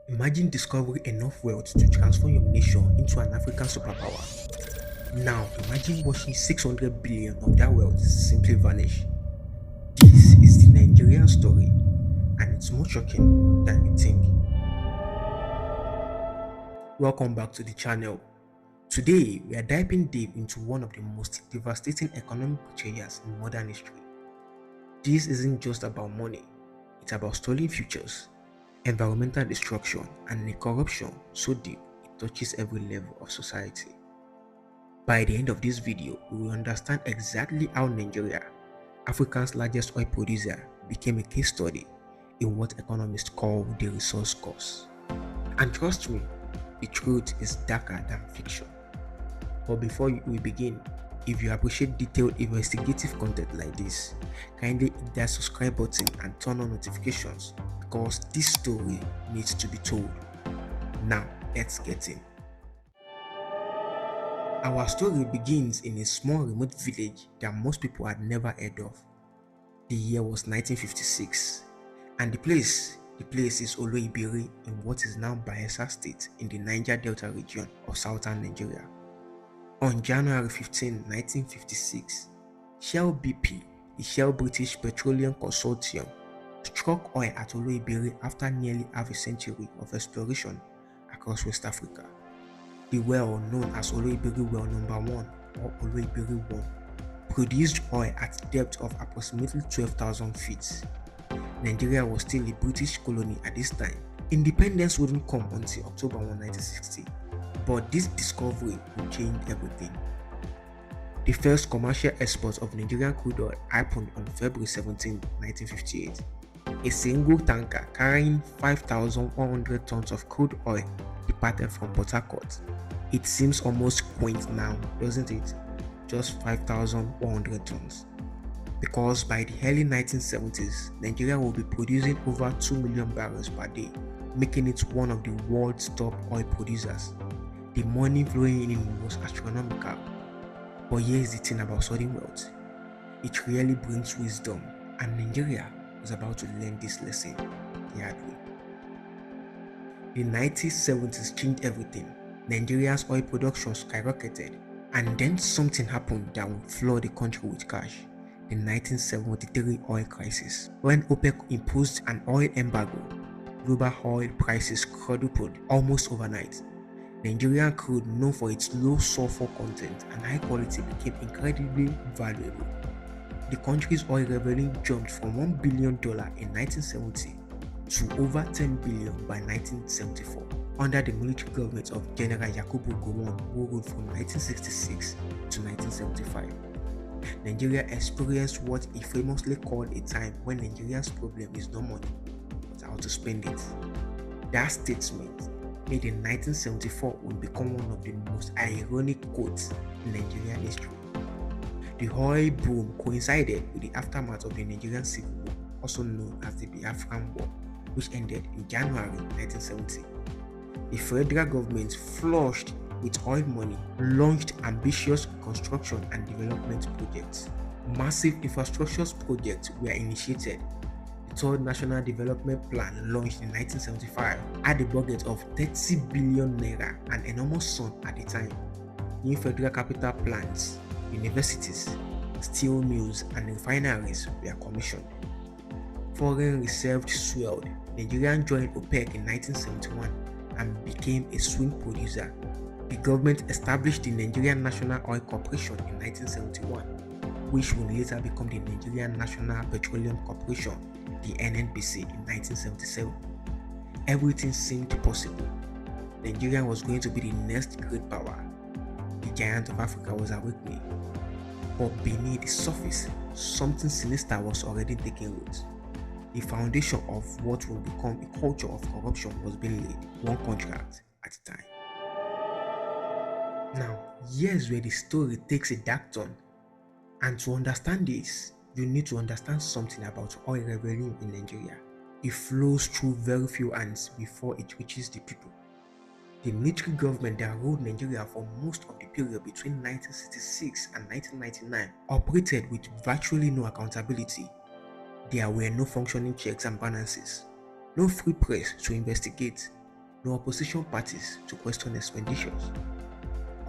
Imagine discovering enough wealth to transform your nation into an African superpower. Now, imagine watching 600 billion of that wealth simply vanish. This is the Nigerian story, and it's more shocking than you think. Welcome back to the channel. Today, we are diving deep into one of the most devastating economic betrayals in modern history. This isn't just about money, it's about stolen futures, environmental destruction, and a corruption so deep it touches every level of society. By the end of this video, we will understand exactly how Nigeria, Africa's largest oil producer, became a case study in what economists call the resource curse. And trust me, the truth is darker than fiction. But before we begin, if you appreciate detailed investigative content like this, kindly hit that subscribe button and turn on notifications because this story needs to be told. Now, let's get in. Our story begins in a small remote village that most people had never heard of. The year was 1956, and the place is Oloibiri in what is now Bayelsa State in the Niger Delta region of southern Nigeria. On January 15, 1956, Shell BP, the Shell British Petroleum Consortium, struck oil at Oloibiri after nearly half a century of exploration across West Africa. The well, known as Oloibiri Well Number 1 or Oloibiri 1, produced oil at a depth of approximately 12,000 feet. Nigeria was still a British colony at this time. Independence wouldn't come until October 1, 1960, but this discovery would change everything. The first commercial export of Nigerian crude oil happened on February 17, 1958. A single tanker carrying 5,100 tons of crude oil departed from Port Harcourt. It seems almost quaint now, doesn't it? Just 5,100 tons. Because by the early 1970s, Nigeria will be producing over 2 million barrels per day, making it one of the world's top oil producers. The money flowing in was astronomical. But here's the thing about sudden wealth. It really brings wisdom, and Nigeria was about to learn this lesson the hard way. The 1970s changed everything. Nigeria's oil production skyrocketed, and then something happened that would flood the country with cash. The 1973 oil crisis. When OPEC imposed an oil embargo, global oil prices quadrupled almost overnight. Nigerian crude, known for its low sulfur content and high quality, became incredibly valuable. The country's oil revenue jumped from $1 billion in 1970 to over $10 billion by 1974, under the military government of General Yakubu Gowon, who ruled from 1966 to 1975. Nigeria experienced what he famously called a time when Nigeria's problem is no money, but how to spend it. That statement, made in 1974, would become one of the most ironic quotes in Nigerian history. The oil boom coincided with the aftermath of the Nigerian Civil War, also known as the Biafran War, which ended in January 1970. The federal government, flushed with oil money, launched ambitious construction and development projects. Massive infrastructure projects were initiated. The Third National Development Plan, launched in 1975, had a budget of 30 billion naira, an enormous sum at the time. New federal capital plants, universities, steel mills, and refineries were commissioned. Foreign reserves swelled. Nigeria joined OPEC in 1971 and became a swing producer. The government established the Nigerian National Oil Corporation in 1971, which would later become the Nigerian National Petroleum Corporation, the NNPC, in 1977. Everything seemed possible. Nigeria was going to be the next great power. The giant of Africa was awakening. But beneath the surface, something sinister was already taking root. The foundation of what will become a culture of corruption was being laid, one contract at a time. Now, here's where the story takes a dark turn. And to understand this, you need to understand something about oil revenue in Nigeria. It flows through very few hands before it reaches the people. The military government that ruled Nigeria for most of the period between 1966 and 1999 operated with virtually no accountability. There were no functioning checks and balances, no free press to investigate, no opposition parties to question expenditures.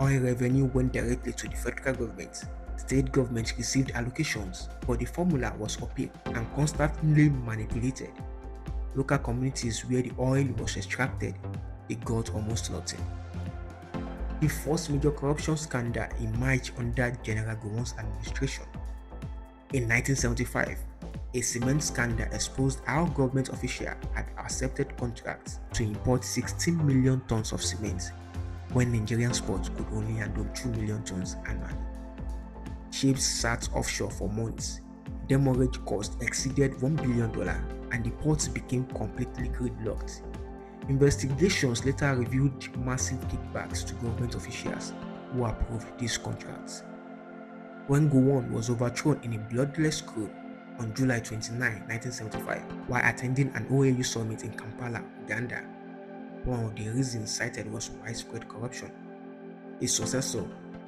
Oil revenue went directly to the federal government. State governments received allocations, but the formula was opaque and constantly manipulated. Local communities where the oil was extracted, they got almost nothing. The first major corruption scandal emerged under General Gowon's administration. In 1975, a cement scandal exposed how government officials had accepted contracts to import 16 million tons of cement when Nigerian ports could only handle 2 million tons annually. Ships sat offshore for months. Demurrage costs exceeded $1 billion and the ports became completely gridlocked. Investigations later revealed massive kickbacks to government officials who approved these contracts. When Gowon was overthrown in a bloodless coup on July 29, 1975, while attending an OAU summit in Kampala, Uganda, one of the reasons cited was widespread corruption. His successor,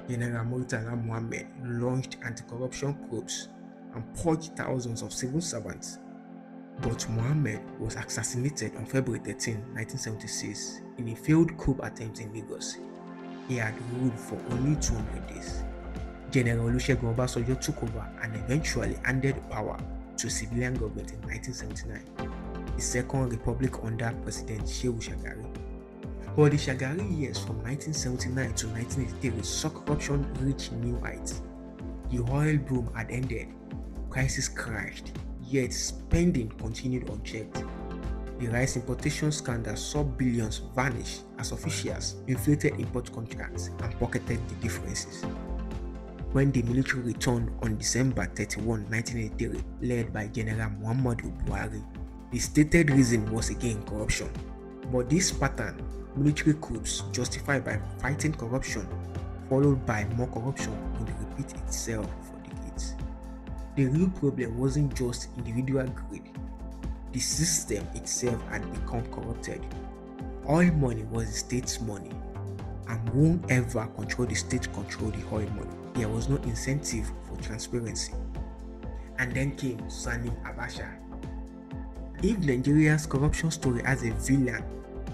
General Murtala Mohammed, launched anti-corruption probes and purged thousands of civil servants. But Mohammed was assassinated on February 13, 1976 in a failed coup attempt in Lagos. He had ruled for only 200 days. General Olusegun Obasanjo took over and eventually handed power to a civilian government in 1979, the Second Republic under President Shehu Shagari. But the Shagari years from 1979 to 1983 saw corruption reach new heights. The oil boom had ended, prices crashed, yet spending continued unchecked. The rice importation scandal saw billions vanish as officials inflated import contracts and pocketed the differences. When the military returned on December 31, 1983, led by General Muhammadu Buhari, the stated reason was again corruption. But this pattern, military coups justified by fighting corruption, followed by more corruption, would repeat itself for decades. The real problem wasn't just individual greed. The system itself had become corrupted. Oil money was the state's money, and whoever controlled the state controlled the oil money. There was no incentive for transparency. And then came Sani Abacha. If Nigeria's corruption story has a villain,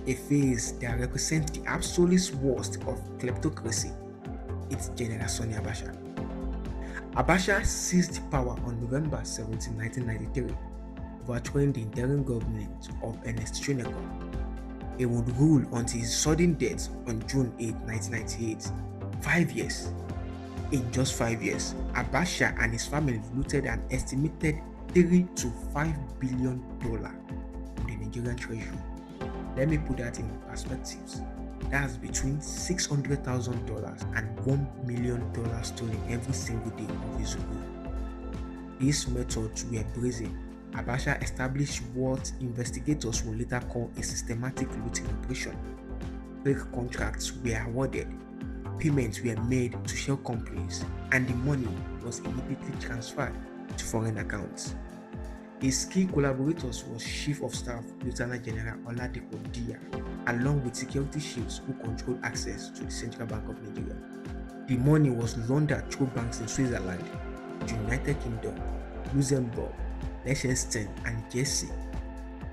a face that represents the absolute worst of kleptocracy, it's General Sani Abacha. Abacha seized power on November 17, 1993, overthrowing the interim government of Ernest Shonekan. He would rule until his sudden death on June 8, 1998. 5 years. In just 5 years, Abacha and his family looted an estimated $3 to $5 billion from the Nigerian treasury. Let me put that in perspectives. That's between $600,000 and $1 million stolen every single day of his rule. These methods were brazen. Abacha established what investigators will later call a systematic looting operation. Fake contracts were awarded, payments were made to shell companies, and the money was immediately transferred to foreign accounts. His key collaborators was Chief of Staff Lieutenant General Oladipo Dia, along with security chiefs who controlled access to the Central Bank of Nigeria. The money was laundered through banks in Switzerland, the United Kingdom, Luxembourg, Liechtenstein, and Jersey.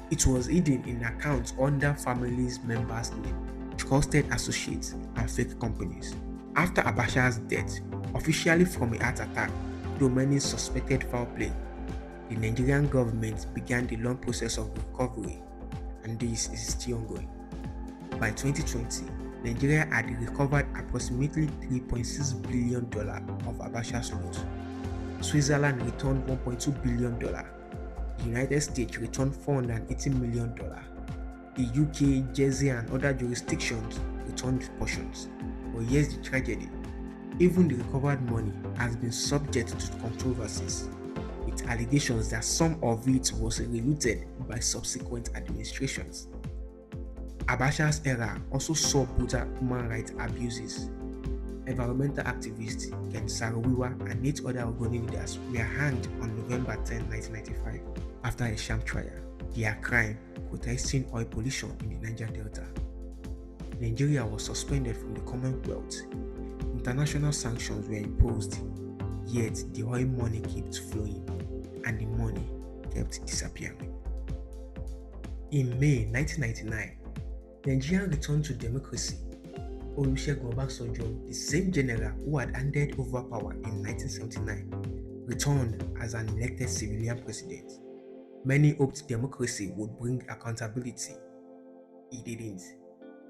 It was hidden in accounts under families' members' name, trusted associates, and fake companies. After Abacha's death, officially from a heart attack, though many suspected foul play, the Nigerian government began the long process of recovery, and this is still ongoing. By 2020, Nigeria had recovered approximately $3.6 billion of Abacha's loot. Switzerland returned $1.2 billion. The United States returned $480 million. The UK, Jersey, and other jurisdictions returned portions. But here's the tragedy. Even the recovered money has been subject to controversies, with allegations that some of it was relooted by subsequent administrations. Abacha's era also saw brutal human rights abuses. Environmental activist Ken Saro-Wiwa and 8 other Ogoni leaders were hanged on November 10, 1995 after a sham trial. Their crime, protesting oil pollution in the Niger Delta. Nigeria was suspended from the Commonwealth. International sanctions were imposed, yet the oil money kept flowing and the money kept disappearing. In May 1999, Nigeria returned to democracy. Olusegun Obasanjo, the same general who had handed over power in 1979, returned as an elected civilian president. Many hoped democracy would bring accountability. It didn't.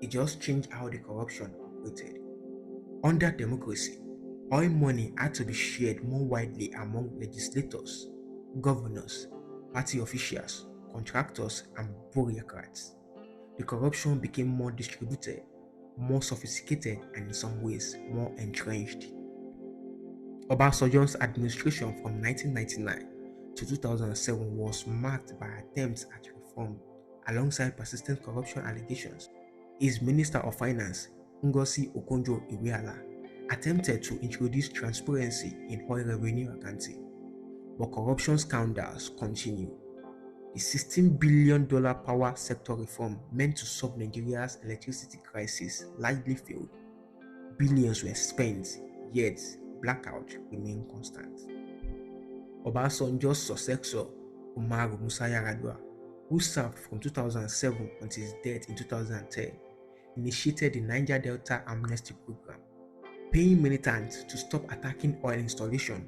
It just changed how the corruption operated. Under democracy, oil money had to be shared more widely among legislators, governors, party officials, contractors, and bureaucrats. The corruption became more distributed, more sophisticated, and in some ways more entrenched. Obasanjo's administration from 1999 to 2007 was marked by attempts at reform alongside persistent corruption allegations. His Minister of Finance, Ngozi Okonjo-Iweala, attempted to introduce transparency in oil revenue accounting, but corruption scandals continued. The $16 billion power sector reform meant to solve Nigeria's electricity crisis largely failed. Billions were spent, yet blackout remained constant. Obasanjo's successor, Umaru Musa Yar'Adua, who served from 2007 until his death in 2010, initiated the Niger Delta Amnesty Program, paying militants to stop attacking oil installation.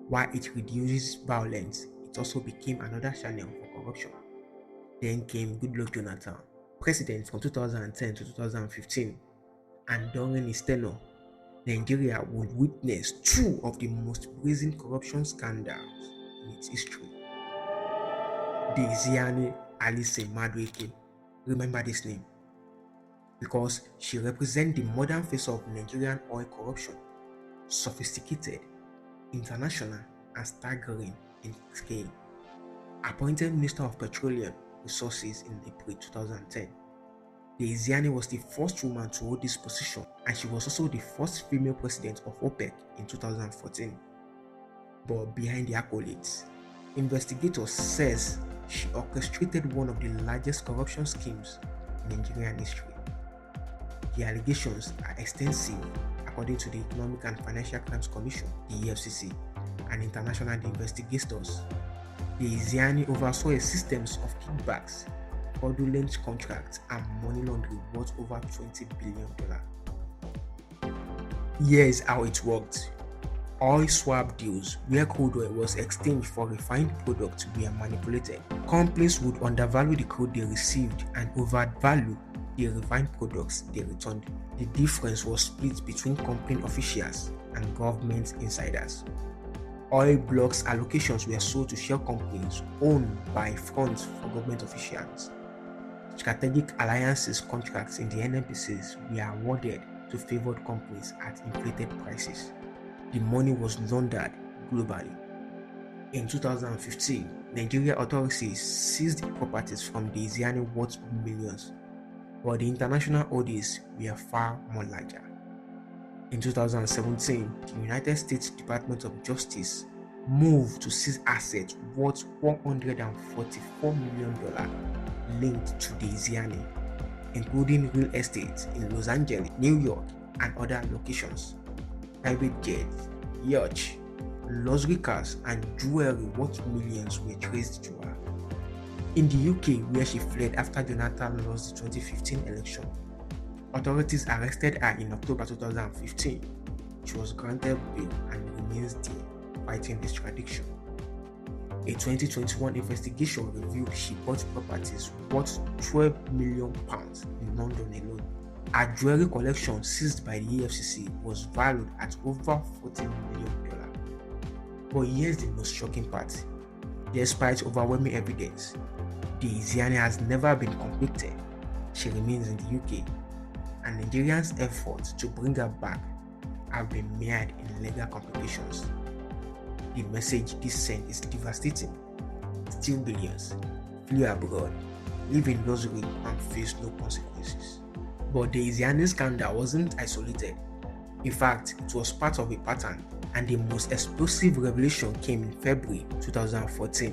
While it reduces violence, it also became another channel for corruption. Then came Goodluck Jonathan, president from 2010 to 2015, and during his tenure, Nigeria would witness two of the most brazen corruption scandals in its history. Diezani Alison-Madueke, remember this name, because she represents the modern face of Nigerian oil corruption, sophisticated, international, and staggering in scale. Appointed Minister of Petroleum Resources in April 2010, Diezani was the first woman to hold this position, and she was also the first female president of OPEC in 2014. But behind the accolades, investigators says she orchestrated one of the largest corruption schemes in Nigerian history. The allegations are extensive, according to the Economic and Financial Crimes Commission, the EFCC, and international investigators. Diezani oversaw a system of kickbacks, fraudulent contracts, and money laundering worth over $20 billion. Here's how it worked. Oil swap deals, where crude oil was exchanged for refined products, were manipulated. Companies would undervalue the crude they received and overvalue the refined products they returned. The difference was split between company officials and government insiders. Oil blocks allocations were sold to shell companies owned by funds for government officials. Strategic alliances contracts in the NNPCs were awarded to favored companies at inflated prices. The money was laundered globally. In 2015, Nigeria authorities seized properties from Diezani worth millions, but the international audits were far more larger. In 2017, the United States Department of Justice moved to seize assets worth $144 million linked to Diezani, including real estate in Los Angeles, New York, and other locations. Private jets, yachts, luxury cars, and jewelry worth millions were traced to her. In the UK, where she fled after Jonathan lost the 2015 election, authorities arrested her in October 2015. She was granted bail and remains there, fighting extradition. A 2021 investigation revealed she bought properties worth £12 million in London alone. Her jewelry collection seized by the EFCC was valued at over $40 million. But here's the most shocking part. Despite overwhelming evidence, Diezani has never been convicted. She remains in the UK, and Nigerians' efforts to bring her back have been mired in legal complications. The message this sent is devastating. Steal billions, flee abroad, live in luxury, and face no consequences. But the Diezani scandal wasn't isolated. In fact, it was part of a pattern, and the most explosive revelation came in February 2014,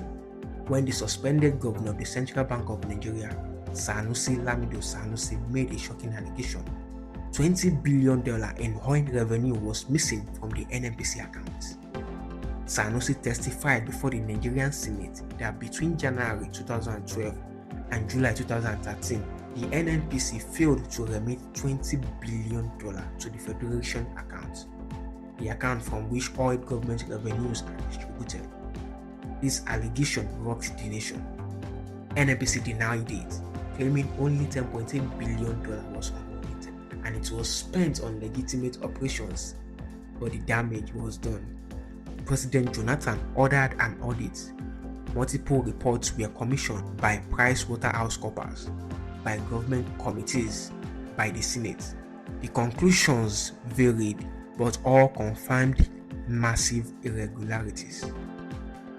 when the suspended governor of the Central Bank of Nigeria, Sanusi Lamido Sanusi, made a shocking allegation. $20 billion in oil revenue was missing from the NNPC accounts. Sanusi testified before the Nigerian Senate that between January 2012 and July 2013, the the NNPC failed to remit $20 billion to the Federation account, the account from which all government revenues are distributed. This allegation rocked the nation. NNPC denied it, claiming only $10.8 billion was unremitted, and it was spent on legitimate operations, but the damage was done. President Jonathan ordered an audit. Multiple reports were commissioned by PricewaterhouseCoopers, by government committees, by the Senate. The conclusions varied, but all confirmed massive irregularities.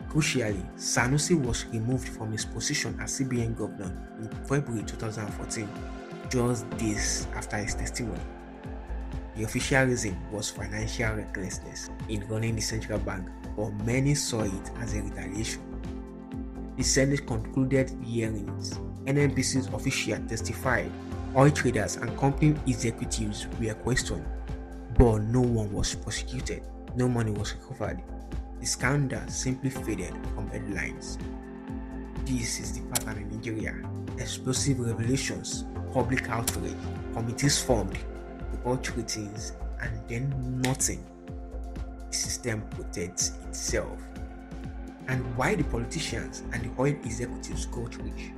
Crucially, Sanusi was removed from his position as CBN governor in February 2014, just days after his testimony. The official reason was financial recklessness in running the central bank, but many saw it as a retaliation. The Senate concluded the hearings. NNPC's officials testified, oil traders and company executives were questioned, but no one was prosecuted, no money was recovered. The scandal simply faded from headlines. This is the pattern in Nigeria: explosive revelations, public outrage, committees formed, report ratings, and then nothing. The system protects itself. And why the politicians and the oil executives got rich?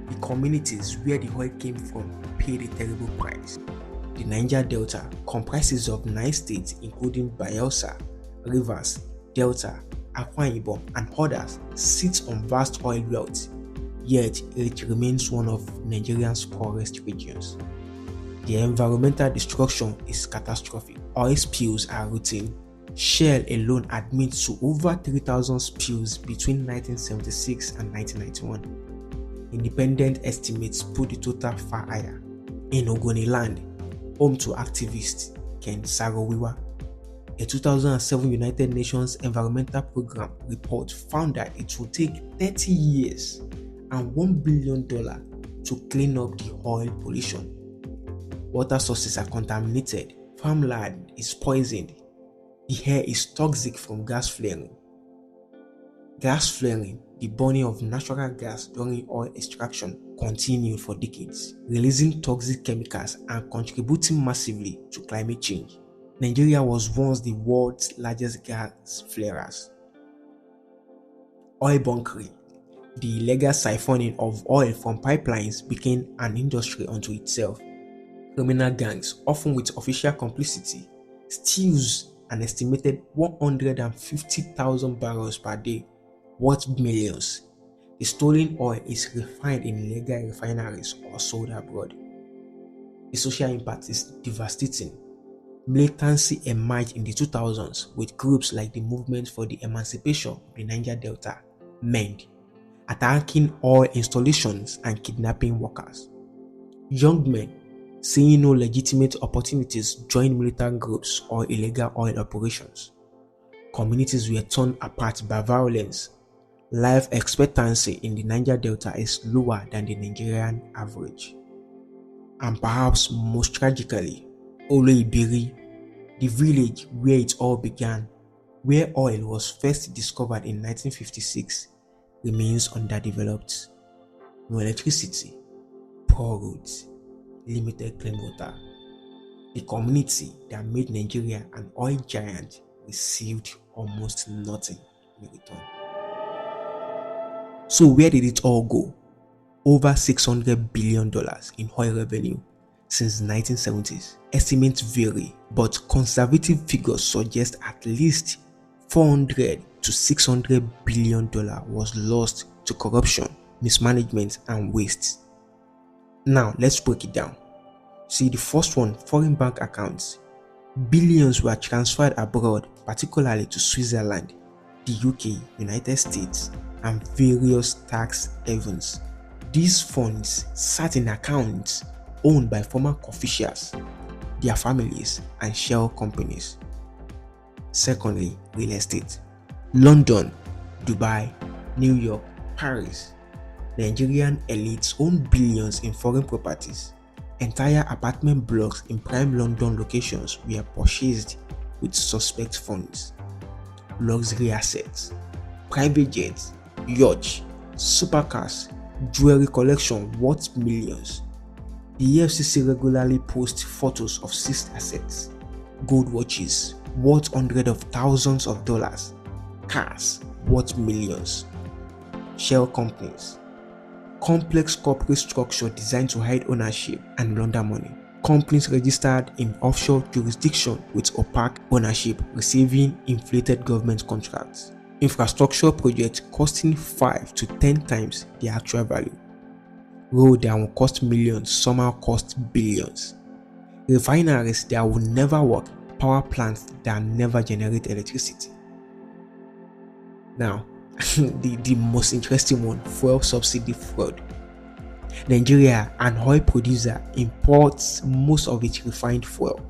The communities where the oil came from paid a terrible price. The Niger Delta comprises of 9 states including Bayelsa, Rivers, Delta, Akwa Ibom, and others, sits on vast oil wealth, yet it remains one of Nigeria's poorest regions. The environmental destruction is catastrophic. Oil spills are routine. Shell alone admits to over 3,000 spills between 1976 and 1991. Independent estimates put the total far higher. In Ogoniland, home to activist Ken Saro-Wiwa, a 2007 United Nations Environmental Program report found that it would take 30 years and $1 billion to clean up the oil pollution. Water sources are contaminated, farmland is poisoned, the air is toxic from gas flaring. Gas flaring, the burning of natural gas during oil extraction, continued for decades, releasing toxic chemicals and contributing massively to climate change. Nigeria was once the world's largest gas flarers. Oil bunkering, the illegal siphoning of oil from pipelines, became an industry unto itself. Criminal gangs, often with official complicity, steals an estimated 150,000 barrels per day, worth millions. The stolen oil is refined in illegal refineries or sold abroad. The social impact is devastating. Militancy emerged in the 2000s with groups like the Movement for the Emancipation of the Niger Delta, MEND, attacking oil installations and kidnapping workers. Young men, seeing no legitimate opportunities, joined militant groups or illegal oil operations. Communities were torn apart by violence. Life expectancy in the Niger Delta is lower than the Nigerian average. And perhaps most tragically, Oloibiri, the village where it all began, where oil was first discovered in 1956, remains underdeveloped. No electricity, poor roads, limited clean water. The community that made Nigeria an oil giant received almost nothing in return. So where did it all go? Over $600 billion in oil revenue since the 1970s. Estimates vary, but conservative figures suggest at least $400 to $600 billion was lost to corruption, mismanagement, and waste. Now let's break it down. See, the first one, foreign bank accounts. Billions were transferred abroad, particularly to Switzerland, the UK, United States, and various tax havens. These funds sat in accounts owned by former officials, their families, and shell companies. Secondly, real estate. London, Dubai, New York, Paris. Nigerian elites own billions in foreign properties. Entire apartment blocks in prime London locations were purchased with suspect funds. Luxury assets, private jets, yachts, supercars, jewelry collection worth millions. The EFCC regularly posts photos of seized assets, gold watches worth hundreds of thousands of dollars, cars worth millions, shell companies, complex corporate structure designed to hide ownership and launder money, companies registered in offshore jurisdiction with opaque ownership receiving inflated government contracts, infrastructure projects costing 5 to 10 times their actual value, roads that will cost millions somehow cost billions, refineries that will never work, power plants that never generate electricity. Now, the most interesting one, fuel subsidy fraud. Nigeria, an oil producer, imports most of its refined fuel.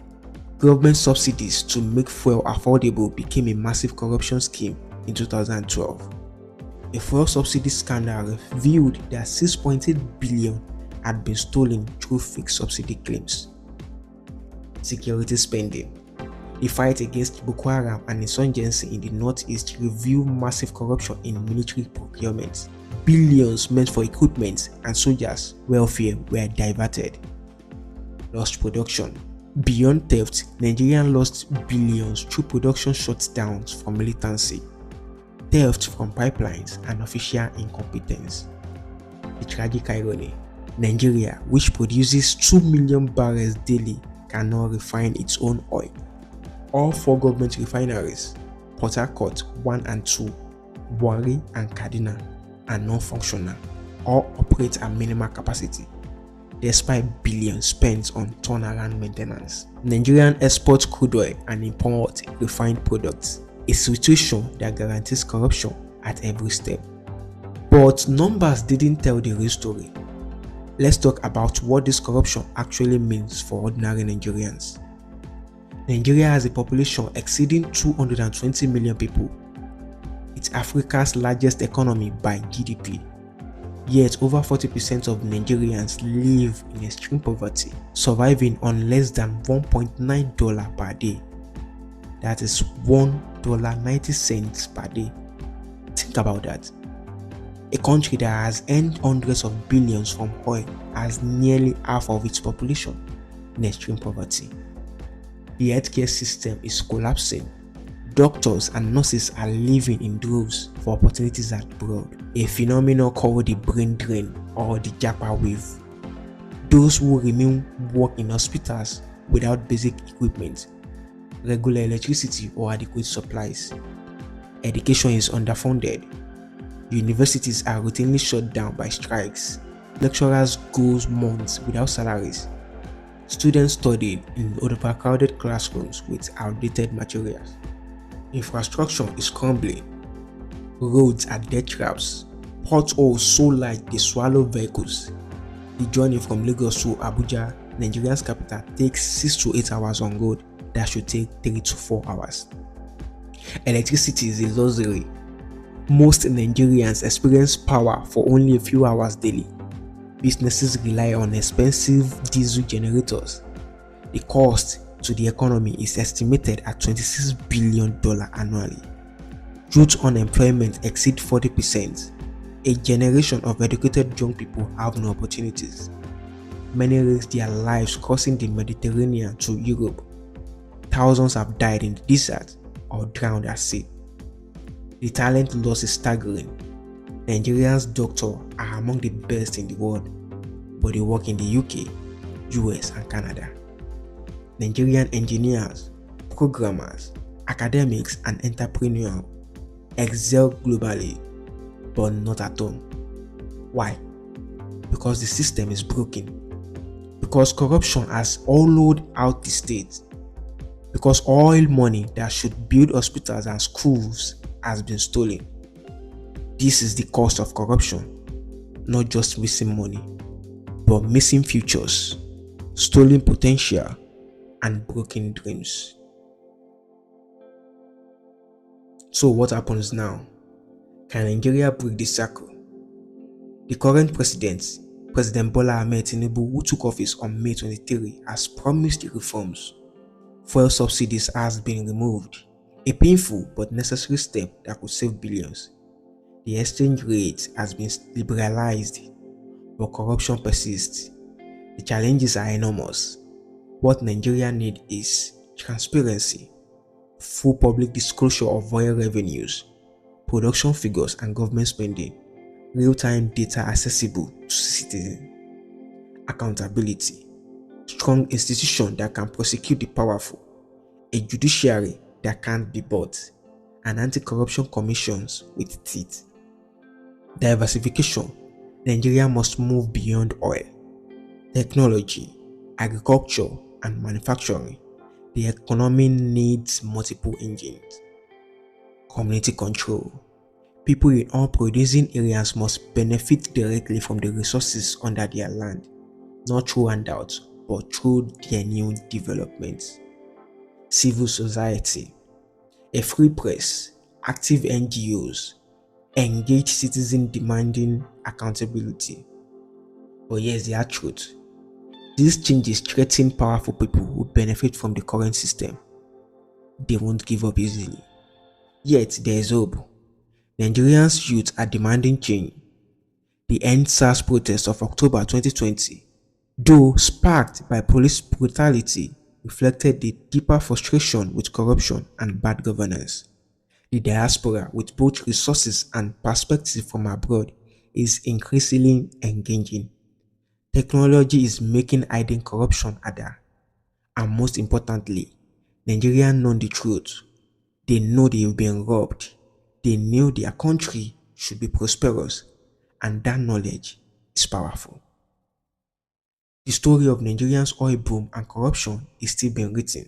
Government subsidies to make fuel affordable became a massive corruption scheme in 2012. A fuel subsidy scandal revealed that 6.8 billion had been stolen through fake subsidy claims. Security spending. The fight against Boko Haram and insurgency in the northeast revealed massive corruption in military procurement. Billions meant for equipment and soldiers' welfare were diverted. Lost production. Beyond theft, Nigeria lost billions through production shutdowns from militancy, theft from pipelines, and official incompetence. The tragic irony: Nigeria, which produces 2 million barrels daily, cannot refine its own oil. All 4 government refineries, Port Harcourt 1 and 2, Warri and Kaduna, are non-functional or operate at minimal capacity, despite billions spent on turnaround maintenance. Nigerian exports crude oil and import refined products, a situation that guarantees corruption at every step. But numbers didn't tell the real story. Let's talk about what this corruption actually means for ordinary Nigerians. Nigeria has a population exceeding 220 million people. It's Africa's largest economy by GDP. Yet over 40% of Nigerians live in extreme poverty, surviving on less than $1.9 per day. That is $1.90 per day. Think about that. A country that has earned hundreds of billions from oil has nearly half of its population in extreme poverty. The healthcare system is collapsing. Doctors and nurses are leaving in droves for opportunities abroad, a phenomenon called the brain drain or the Japa wave. Those who remain work in hospitals without basic equipment, regular electricity or adequate supplies. Education is underfunded. Universities are routinely shut down by strikes. Lecturers go months without salaries. Students studied in overcrowded classrooms with outdated materials. Infrastructure is crumbling. Roads are death traps. Potholes so large they swallow vehicles. The journey from Lagos to Abuja, Nigeria's capital, takes 6 to 8 hours on road that should take 3 to 4 hours. Electricity is a luxury. Most Nigerians experience power for only a few hours daily. Businesses rely on expensive diesel generators. The cost to the economy is estimated at $26 billion annually. Youth unemployment exceeds 40%. A generation of educated young people have no opportunities. Many risk their lives crossing the Mediterranean to Europe. Thousands have died in the desert or drowned at sea. The talent loss is staggering. Nigerians doctors are among the best in the world, but they work in the UK, US, and Canada. Nigerian engineers, programmers, academics, and entrepreneurs excel globally, but not at home. Why? Because the system is broken. Because corruption has hollowed out the state. Because oil money that should build hospitals and schools has been stolen. This is the cost of corruption, not just missing money, but missing futures, stolen potential, and broken dreams. So what happens now? Can Nigeria break the circle? The current president, President Bola Ahmed Tinubu, who took office on May 23, has promised reforms. Fuel subsidies has been removed, a painful but necessary step that could save billions. The exchange rate has been liberalized, but corruption persists. The challenges are enormous. What Nigeria needs is transparency, full public disclosure of oil revenues, production figures and government spending, real-time data accessible to citizens, accountability, strong institutions that can prosecute the powerful, a judiciary that can't be bought, and anti-corruption commissions with teeth. Diversification. Nigeria must move beyond oil, technology, agriculture, and manufacturing. The economy needs multiple engines. Community control. People in all producing areas must benefit directly from the resources under their land, not through handouts, but through genuine development. Civil society. A free press, active NGOs, engaged citizens demanding accountability. But here's the hard truth. These changes threaten powerful people who benefit from the current system. They won't give up easily. Yet there is hope. Nigerians youth are demanding change. The End SARS protests of October 2020, though sparked by police brutality, reflected the deeper frustration with corruption and bad governance. The diaspora, with both resources and perspective from abroad, is increasingly engaging. Technology is making hiding corruption harder. And most importantly, Nigerians know the truth. They know they've been robbed. They knew their country should be prosperous. And that knowledge is powerful. The story of Nigeria's oil boom and corruption is still being written.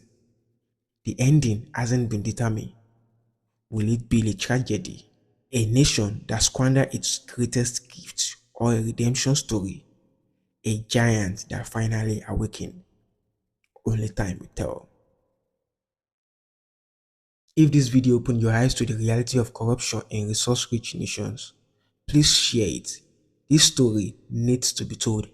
The ending hasn't been determined. Will it be a tragedy? A nation that squandered its greatest gift, or a redemption story? A giant that finally awakened? Only time will tell. If this video opened your eyes to the reality of corruption in resource-rich nations, please share it. This story needs to be told.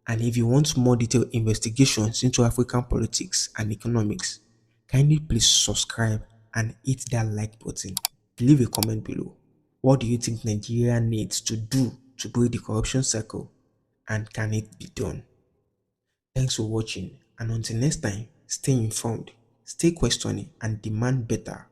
And if you want more detailed investigations into African politics and economics, kindly please subscribe and hit that like button. Leave a comment below. What do you think Nigeria needs to do to break the corruption cycle, and can it be done? Thanks for watching, and until next time, stay informed, stay questioning, and demand better